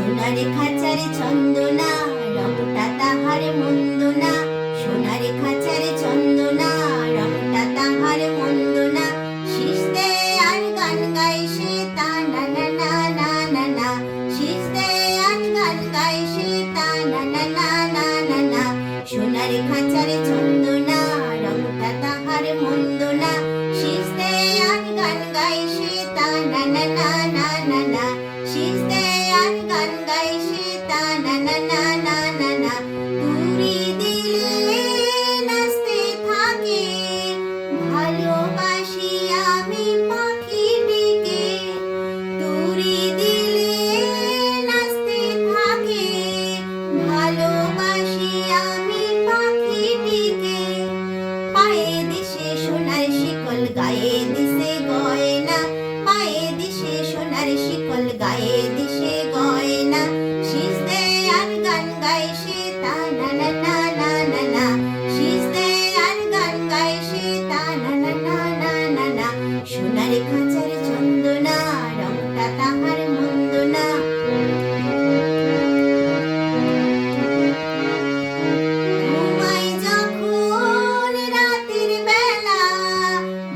সোনার খাঁচার চন্দনা, রংটা তাহার মন্দ না। সোনার খাঁচার চন্দনা, রংটা তাহার মন্দ না। শিশতে আর গান গায় সে তা না না না না না না। শিশতে আর গান গায় সে তা না না না না না না। সোনার খাঁচার চন্দনা, রংটা তাহার মন্দ না। শিশতে আর গান গায় সে তা না না না না না না। শিশতে আর গান গায় সে তা না না না না না না। তুরি দিলে নাচতে থাকে, ভালোবাসি আমি পাখিটিকে। তুরি দিলে নাচতে থাকে, ভালোবাসি আমি পাখিটিকে। পায়ে দিশে সোনার শিকল, গায়ে দিশে গয়না। পায়ে দিশে সোনার শিকল, গায়ে দিশে গয়না। শিশতে আর গান গায় সে তা না না না না না না। শিশতে আর গান গায় সে তা না না না না না না। সোনার খাঁচার চন্দনা, রংটা তাহার মন্দ না। ঘুমাই যখন রাতের বেলা,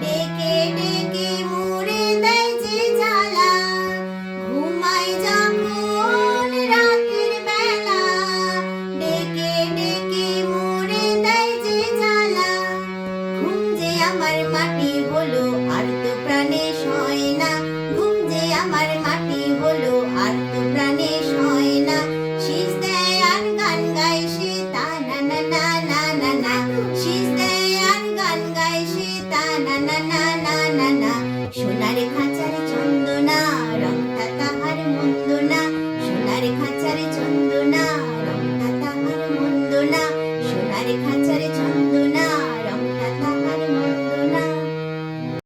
ডেকে ডেকে মুড়ে দেয় যে জ্বালা। ঘুমাই যখন রাতের বেলা, ডেকে ডেকে মুড়ে দেয় যে জ্বালা। ঘুম যে আমার মাটি হলো, আর তো প্রাণে সয় না। ঘুম যে আমার মাটি হলো, আর তো প্রাণে সয় না। শিশতে আর গান গায় সে তা না না না না না না। শিশতে আর গান গায় সে তা না না না না না না। সোনার খাঁচার চন্দনা, রংটা তাহার মন্দ না। সোনার খাঁচার চন্দনা, রংটা তাহার মন্দ না। সোনার খাঁচার